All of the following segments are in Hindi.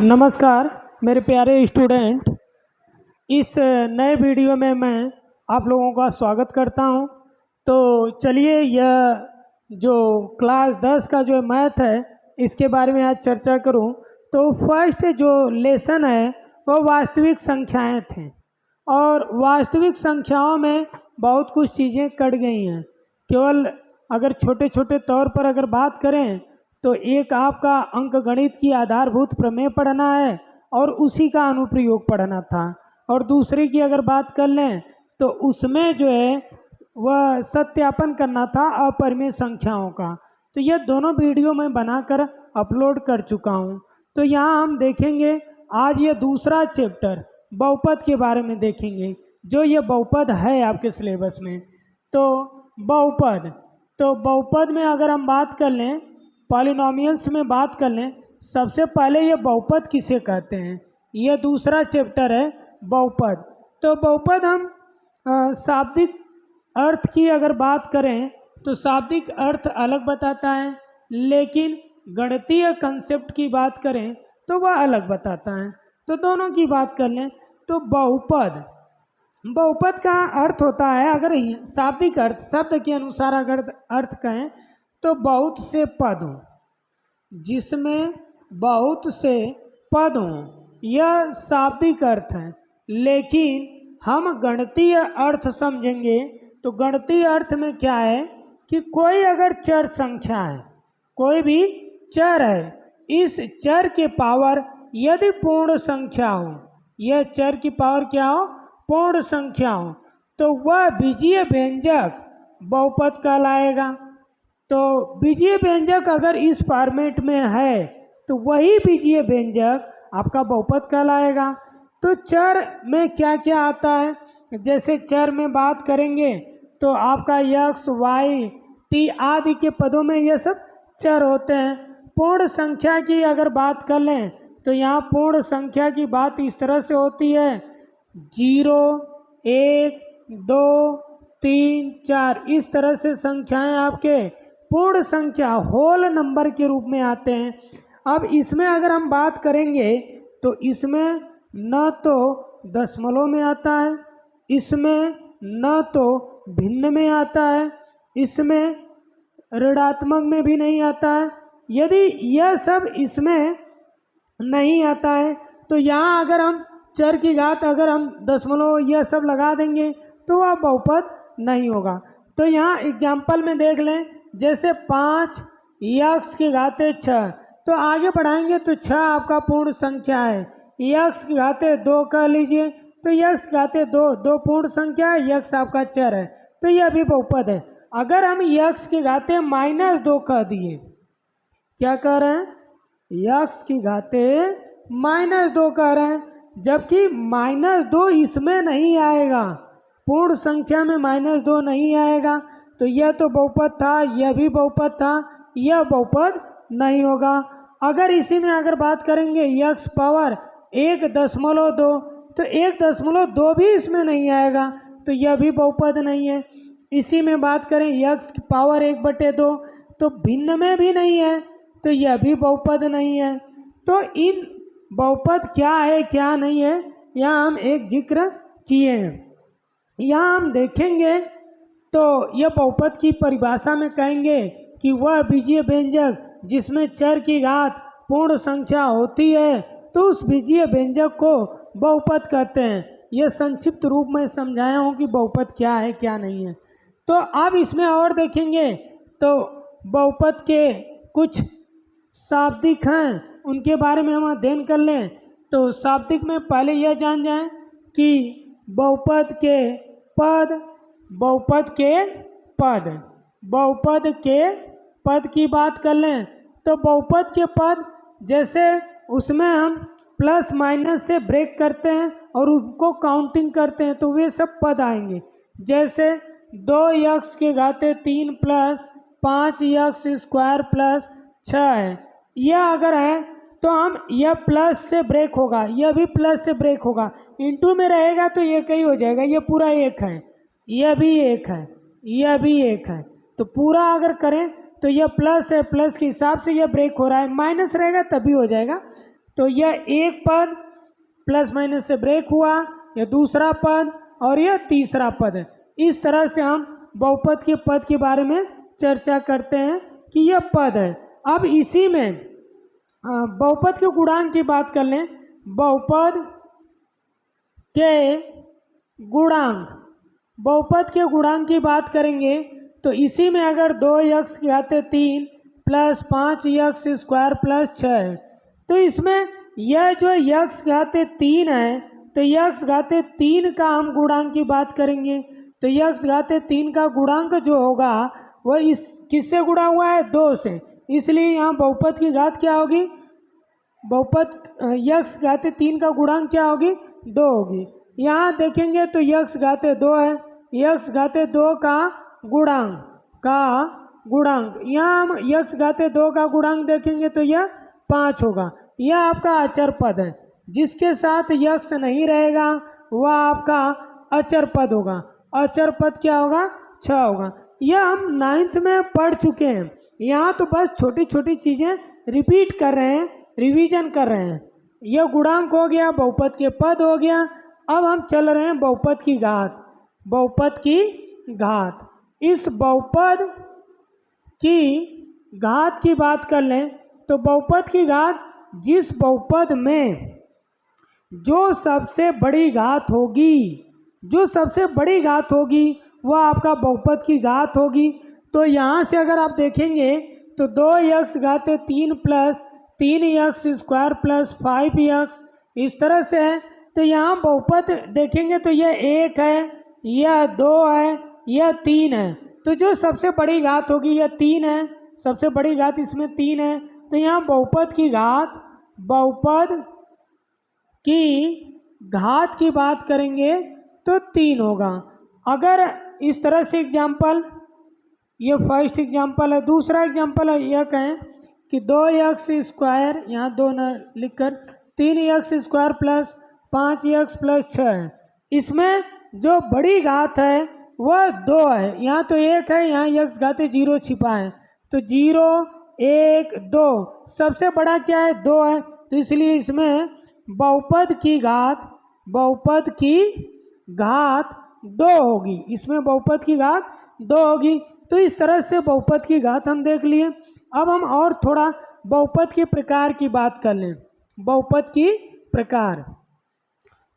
नमस्कार मेरे प्यारे स्टूडेंट। इस नए वीडियो में मैं आप लोगों का स्वागत करता हूं। तो चलिए यह जो क्लास 10 का जो मैथ है इसके बारे में आज चर्चा करूं। तो फर्स्ट जो लेसन है वो वास्तविक संख्याएं थे और वास्तविक संख्याओं में बहुत कुछ चीज़ें कट गई हैं। केवल अगर छोटे छोटे तौर पर अगर बात करें तो एक आपका अंकगणित की आधारभूत प्रमेय पढ़ना है और उसी का अनुप्रयोग पढ़ना था, और दूसरे की अगर बात कर लें तो उसमें जो है वह सत्यापन करना था अपरिमेय संख्याओं का। तो यह दोनों वीडियो मैं बनाकर अपलोड कर चुका हूं। तो यहाँ हम देखेंगे आज ये दूसरा चैप्टर बहुपद के बारे में देखेंगे, जो ये बहुपद है आपके सिलेबस में। तो बहुपद में अगर हम बात कर लें, पॉलिनोमियल्स में बात कर लें, सबसे पहले ये बहुपद किसे कहते हैं, ये दूसरा चैप्टर है बहुपद। तो बहुपद हम शाब्दिक अर्थ की अगर बात करें तो शाब्दिक अर्थ अलग बताता है, लेकिन गणितीय कंसेप्ट की बात करें तो वह अलग बताता है। तो दोनों की बात कर लें तो बहुपद का अर्थ होता है, अगर शाब्दिक अर्थ शब्द के अनुसार अगर अर्थ कहें तो बहुत से पद हों, जिसमें बहुत से पद हों, यह शाब्दिक अर्थ है। लेकिन हम गणितीय अर्थ समझेंगे तो गणितीय अर्थ में क्या है कि कोई अगर चर संख्या है, कोई भी चर है, इस चर के पावर यदि पूर्ण संख्या हो, यह चर की पावर क्या हो, पूर्ण संख्या हो, तो वह बीजीय व्यंजक बहुपद कहलाएगा। तो बीजीय व्यंजक अगर इस फॉर्मेट में है तो वही बीजीय व्यंजक आपका बहुपद कहलाएगा। तो चर में क्या क्या आता है, जैसे चर में बात करेंगे तो आपका x, y, t आदि के पदों में ये सब चर होते हैं। पूर्ण संख्या की अगर बात कर लें तो यहाँ पूर्ण संख्या की बात इस तरह से होती है, 0, 1, 2, 3, 4, इस तरह से संख्याएं आपके पूर्ण संख्या होल नंबर के रूप में आते हैं। अब इसमें अगर हम बात करेंगे तो इसमें न तो दशमलव में आता है, इसमें न तो भिन्न में आता है, इसमें ऋणात्मक में भी नहीं आता है। यदि यह सब इसमें नहीं आता है तो यहाँ अगर हम चर की घात अगर हम दशमलव यह सब लगा देंगे तो वह बहुपद नहीं होगा। तो यहाँ एग्जाम्पल में देख लें, जैसे 5 x की घाते 6, तो आगे बढ़ाएंगे तो 6 आपका पूर्ण संख्या है, x की घाते 2 कह लीजिए तो x की घाते 2 पूर्ण संख्या है, x आपका चर है, तो यह भी बहुपद है। अगर हम x की घाते -2 कह दिए, क्या कह रहे हैं, x की घाते -2 कह रहे हैं, जबकि -2 इसमें नहीं आएगा, पूर्ण संख्या में -2 नहीं आएगा, तो यह तो बहुपद था, यह भी बहुपद था, यह बहुपद नहीं होगा। अगर इसी में अगर बात करेंगे x पावर 1.2, तो 1.2 भी इसमें नहीं आएगा, तो यह भी बहुपद नहीं है। इसी में बात करें x की पावर 1/2, तो भिन्न में भी नहीं है, तो यह भी बहुपद नहीं है। तो इन बहुपद क्या है क्या नहीं है यहाँ हम एक जिक्र किए हैं। यहाँ हम देखेंगे तो यह बहुपद की परिभाषा में कहेंगे कि वह बीजीय व्यंजक जिसमें चर की घात पूर्ण संख्या होती है तो उस बीजीय व्यंजक को बहुपद कहते हैं। यह संक्षिप्त रूप में समझाया हूँ कि बहुपद क्या है क्या नहीं है। तो अब इसमें और देखेंगे तो बहुपद के कुछ शाब्दिक हैं, उनके बारे में हम अध्ययन कर लें। तो शाब्दिक में पहले यह जान जाएं कि बहुपद के पद, बहुपद के पद की बात कर लें तो बहुपद के पद जैसे उसमें हम प्लस माइनस से ब्रेक करते हैं और उनको काउंटिंग करते हैं तो वे सब पद आएंगे। जैसे 2x की घाते 3 प्लस 5x² प्लस 6 है, यह अगर है तो हम यह प्लस से ब्रेक होगा, यह भी प्लस से ब्रेक होगा, इंटू में रहेगा तो ये कई हो जाएगा, ये पूरा 1 है, यह भी 1 है, यह भी 1 है, तो पूरा अगर करें तो यह प्लस है, प्लस के हिसाब से यह ब्रेक हो रहा है, माइनस रहेगा तभी हो जाएगा। तो यह एक पद प्लस माइनस से ब्रेक हुआ, यह दूसरा पद और यह तीसरा पद है। इस तरह से हम बहुपद के पद के बारे में चर्चा करते हैं कि यह पद है। अब इसी में बहुपद के गुणांक की बात कर लें। बहुपद के गुणांक, बहुपद के गुणांक की बात करेंगे तो इसी में अगर 2x घाते 3 plus 5x square plus 6 है, तो इसमें यह जो x घाते 3 है, तो x घाते 3 का हम गुणांक की बात करेंगे। तो x घाते 3 का गुणांक जो होगा वह इस किससे गुणा हुआ है? 2 से, इसलिए यहाँ बहुपद की घात क्या होगी? बहुपद x घाते 3 का गुणांक क्या होगी? 2 होगी। यहाँ देखेंगे तो x घाते 2 है, x घाते 2 का गुणांक यहाँ हम x घाते 2 का गुणांक देखेंगे तो यह 5 होगा। यह आपका अचर पद है, जिसके साथ x नहीं रहेगा वह आपका अचर पद होगा। अचर पद क्या होगा? 6 होगा। यह हम 9th में पढ़ चुके हैं। यहाँ तो बस छोटी छोटी चीज़ें रिपीट कर रहे हैं, रिवीजन कर रहे हैं। यह गुणांक हो गया, बहुपद के पद हो गया। अब हम चल रहे हैं बहुपद की घात। बहुपद की घात, इस बहुपद की घात की बात कर लें तो बहुपद की घात जिस बहुपद में जो सबसे बड़ी घात होगी, जो सबसे बड़ी घात होगी वह आपका बहुपद की घात होगी। तो यहाँ से अगर आप देखेंगे तो 2x घाते 3 plus 3x square plus 5x इस तरह से है। तो यहाँ बहुपद देखेंगे तो यह 1 है, यह 2 है, यह 3 है। तो जो सबसे बड़ी घात होगी यह 3 है, सबसे बड़ी घात इसमें 3 है। तो यहाँ बहुपद की घात, बहुपद की घात की बात करेंगे तो 3 होगा। अगर इस तरह से एग्जाम्पल, ये फर्स्ट एग्जाम्पल है। दूसरा एग्जाम्पल है, यह कहें कि 2x स्क्वायर, यहाँ 2 न लिखकर 3x square plus 5x plus 6 है। इसमें जो बड़ी घात है वह 2 है। यहाँ तो 1 है, यहाँ x घाते 0 छिपा है। तो 0 1 2, सबसे बड़ा क्या है? 2 है। तो इसलिए इसमें बहुपद की घात, बहुपद की घात 2 होगी। इसमें बहुपद की घात 2 होगी। तो इस तरह से बहुपद की घात हम देख लिए। अब हम और थोड़ा बहुपद के प्रकार की बात कर लें। बहुपद की प्रकार,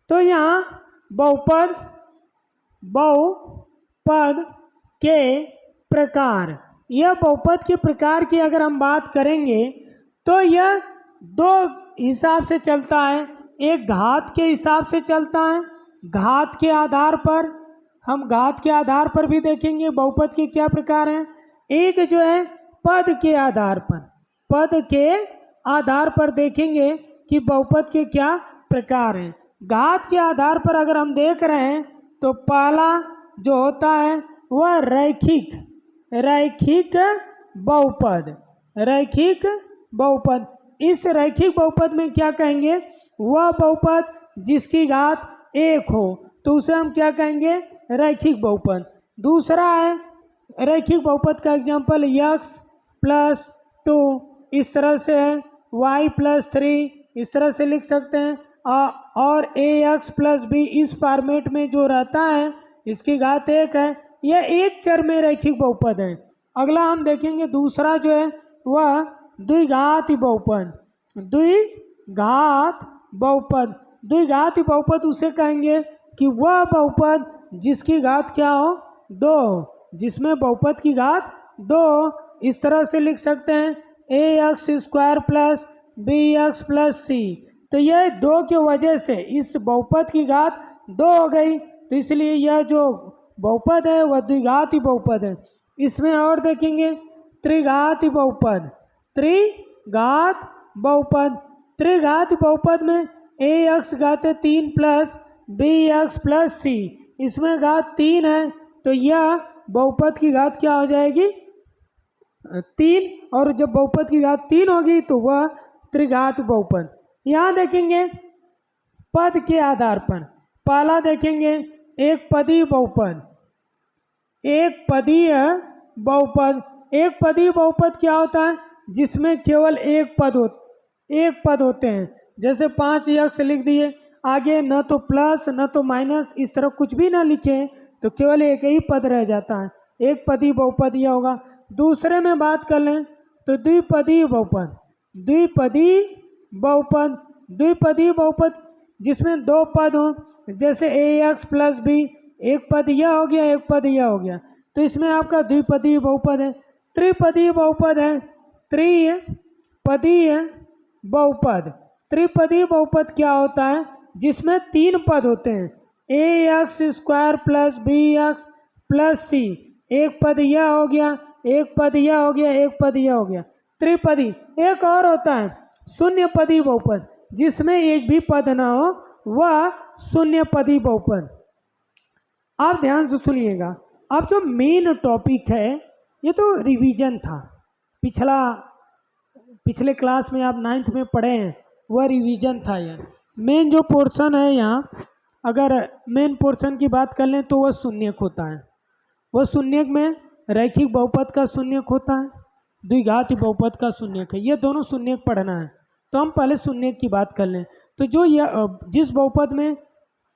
तो यहाँ बहुपद, बहुपद के प्रकार, यह बहुपद के प्रकार की अगर हम बात करेंगे तो यह 2 हिसाब से चलता है। एक घात के हिसाब से चलता है, घात के आधार पर, हम घात के आधार पर भी देखेंगे बहुपद के क्या प्रकार हैं। एक जो है पद के आधार पर, पद के आधार पर देखेंगे कि बहुपद के क्या प्रकार हैं। घात के आधार पर अगर हम देख रहे हैं तो पहला जो होता है वह रैखिक, रैखिक बहुपद, रैखिक बहुपद। इस रैखिक बहुपद में क्या कहेंगे? वह बहुपद जिसकी घात 1 हो तो उसे हम क्या कहेंगे? रैखिक बहुपद। दूसरा है रैखिक बहुपद का एग्जाम्पल x प्लस 2 इस तरह से है, y प्लस 3 इस तरह से लिख सकते हैं, और ax प्लस b इस फॉर्मेट में जो रहता है इसकी घात 1 है। यह एक चर में रैखिक बहुपद है। अगला हम देखेंगे दूसरा जो है वह द्विघाती बहुपद, द्विघात बहुपद। द्विघाती बहुपद उसे कहेंगे कि वह बहुपद जिसकी घात क्या हो? 2, जिसमें बहुपद की घात 2। इस तरह से लिख सकते हैं ax square plus bx plus c। तो यह 2 की वजह से इस बहुपद की घात 2 हो गई। तो इसलिए यह जो बहुपद है वह द्विघाती बहुपद है। इसमें और देखेंगे त्रिघाती बहुपद, त्रिघात बहुपद। त्रिघात बहुपद में ax घाते 3 plus bx plus c, इसमें घात 3 है। तो यह बहुपद की घात क्या हो जाएगी? 3। और जब बहुपद की घात 3 होगी तो वह त्रिघात बहुपद। यहाँ देखेंगे पद के आधार पर, पहला देखेंगे एक पदीय बहुपद। एक पदीय बहुपद, एक पदीय बहुपद क्या होता है? जिसमें केवल एक पद होते हैं। जैसे 5x लिख दिए, आगे न तो प्लस न तो माइनस, इस तरह कुछ भी ना लिखे तो केवल एक ही पद रह जाता है, एक पदी बहुपद यह होगा। दूसरे में बात कर लें तो द्विपदी बहुपद, द्विपदी बहुपद, द्विपदी बहुपद जिसमें दो पद हों, जैसे ax प्लस b, एक पद यह हो गया एक पद यह हो गया, तो इसमें आपका द्विपदी बहुपद है। त्रिपदी बहुपद है, त्रिपदी बहुपद, त्रिपदी बहुपद क्या होता है, जिसमें तीन पद होते हैं, ax square plus bx plus c, एक पद यह हो गया एक पद यह हो गया एक पद यह हो गया, त्रिपदी। एक और होता है शून्य पदी बहुपद, जिसमें एक भी पद ना हो, वह शून्य पदी बहुपद। आप ध्यान से सुनिएगा, अब जो मेन टॉपिक है ये तो रिवीजन था, पिछले क्लास में आप 9th में पढ़े हैं, वह रिवीजन था। यह मेन जो पोर्शन है यहाँ, अगर मेन पोर्शन की बात कर लें तो वह शून्यक होता है। वह शून्यक में रैखिक बहुपद का शून्यक होता है, द्विघाती बहुपद का शून्यक है, ये दोनों शून्यक पढ़ना है। तो हम पहले शून्यक की बात कर लें तो जो जिस बहुपद में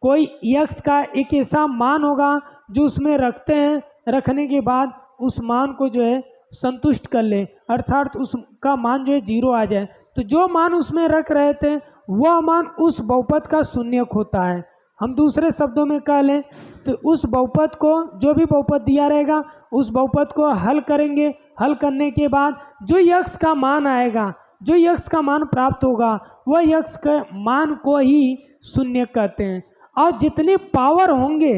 कोई x का एक ऐसा मान होगा जो उसमें रखते हैं, रखने के बाद उस मान को जो है संतुष्ट कर ले, अर्थात उसका मान जो है 0 आ जाए, तो जो मान उसमें रख रहे थे वह मान उस बहुपद का शून्यक होता है। हम दूसरे शब्दों में कह लें तो उस बहुपद को, जो भी बहुपद दिया रहेगा उस बहुपद को हल करेंगे, हल करने के बाद जो x का मान आएगा, जो x का मान प्राप्त होगा, वह x के मान को ही शून्य कहते हैं। और जितने पावर होंगे,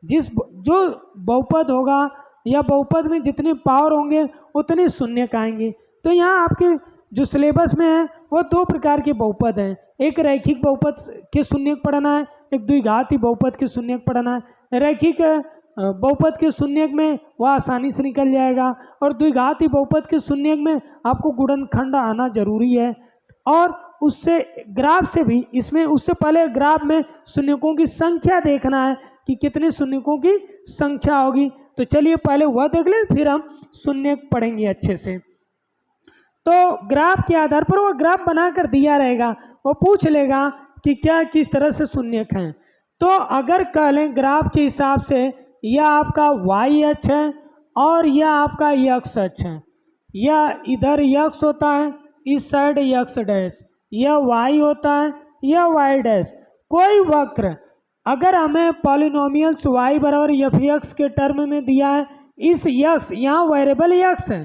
जो बहुपद होगा या बहुपद में जितने पावर होंगे उतने शून्य आएंगे। तो यहाँ आपके जो सिलेबस में है वो दो प्रकार के बहुपद हैं, एक रैखिक बहुपद के शून्यक पढ़ना है, एक द्विघाती बहुपद के शून्यक पढ़ना है। रैखिक बहुपद के शून्यक में वह आसानी से निकल जाएगा, और द्विघाती बहुपद के शून्यक में आपको गुणनखंड आना जरूरी है, और उससे ग्राफ से भी, इसमें उससे पहले ग्राफ में शून्यकों की संख्या देखना है कि कितने शून्यकों की संख्या होगी। तो चलिए पहले वह देख लें, फिर हम शून्यक पढ़ेंगे अच्छे से। तो ग्राफ के आधार पर वो ग्राफ बनाकर दिया रहेगा, वो पूछ लेगा कि क्या किस तरह से शून्यक हैं। तो अगर कह लें ग्राफ के हिसाब से यह आपका y अक्ष है और यह आपका x अक्ष है, यह इधर x होता है, इस साइड x डैश, यह y होता है, यह y डैश। कोई वक्र अगर हमें पॉलिनोमियल्स y बराबर f(x) के टर्म में दिया है, इस x, यहाँ वेरिएबल x है,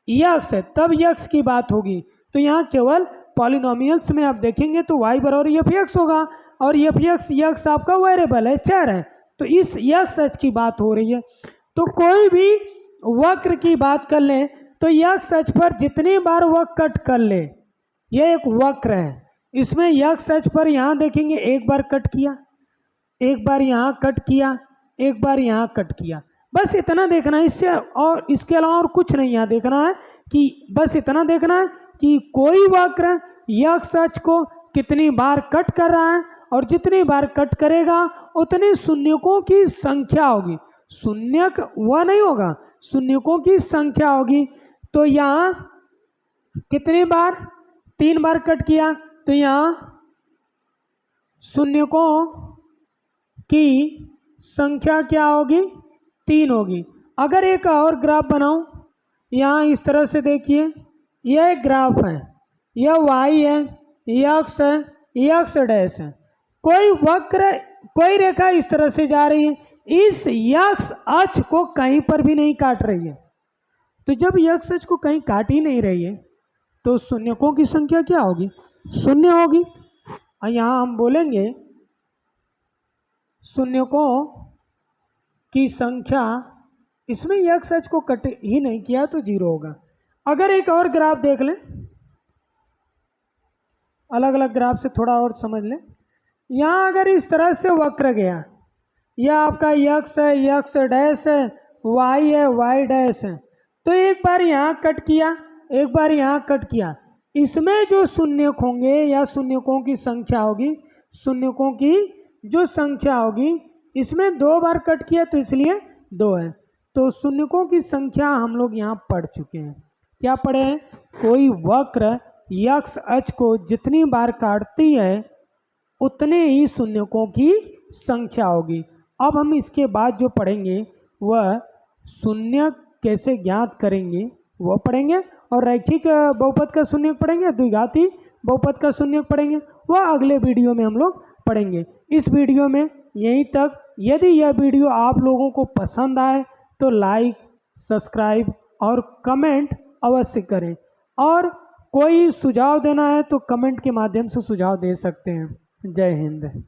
x है, तब x की बात होगी। तो यहाँ केवल पॉलिनोमियल्स में आप देखेंगे तो y बराबर f(x) होगा, और f(x) आपका वेरिएबल है, चर है, तो इस x अक्ष की बात हो रही है। तो कोई भी वक्र की बात कर लें तो x अक्ष पर जितनी बार वह कट कर ले, यह एक वक्र है, इसमें x अक्ष पर यहाँ देखेंगे एक बार कट किया, एक बार यहाँ कट किया, एक बार यहाँ कट किया, बस इतना देखना है, इससे और इसके अलावा और कुछ नहीं यहाँ देखना है, कि बस इतना देखना है कि कोई वक्र x अक्ष को कितनी बार कट कर रहा है, और जितनी बार कट करेगा उतने शून्यकों की संख्या होगी। शून्यक वह नहीं होगा, शून्यकों की संख्या होगी। तो यहाँ कितनी बार, 3 बार कट किया, तो यहाँ शून्यकों की संख्या क्या होगी, 3 होगी। अगर एक और ग्राफ बनाऊं, यहाँ इस तरह से देखिए, यह एक ग्राफ है, यह y है, x है, x डैश है, कोई वक्र, कोई रेखा इस तरह से जा रही है, इस x अक्ष को कहीं पर भी नहीं काट रही है। तो जब x अक्ष को कहीं काट ही नहीं रही है तो शून्यकों की संख्या क्या होगी, शून्य होगी। और यहाँ हम बोलेंगे शून्यकों की संख्या, इसमें x अक्ष को कट ही नहीं किया तो 0 होगा। अगर एक और ग्राफ देख लें, अलग अलग ग्राफ से थोड़ा और समझ लें, यहाँ अगर इस तरह से वक्र गया, यह आपका x है, x डैश है, y है, y डैश है, तो एक बार यहाँ कट किया, एक बार यहाँ कट किया, इसमें जो शून्यक होंगे या शून्यकों की संख्या होगी, शून्यकों की जो संख्या होगी, इसमें 2 बार कट किया तो इसलिए 2 है। तो शून्यकों की संख्या हम लोग यहाँ पढ़ चुके हैं। क्या पढ़े हैं, कोई वक्र यक्स अक्ष को जितनी बार काटती है उतने ही शून्यकों की संख्या होगी। अब हम इसके बाद जो पढ़ेंगे वह शून्य कैसे ज्ञात करेंगे वो पढ़ेंगे, और रैखिक बहुपद का शून्यक पढ़ेंगे, द्विघाती बहुपद का शून्यक पढ़ेंगे, वह अगले वीडियो में हम लोग पढ़ेंगे। इस वीडियो में यहीं तक। यदि यह वीडियो आप लोगों को पसंद आए तो लाइक, सब्सक्राइब और कमेंट अवश्य करें, और कोई सुझाव देना है तो कमेंट के माध्यम से सुझाव दे सकते हैं। जय हिंद।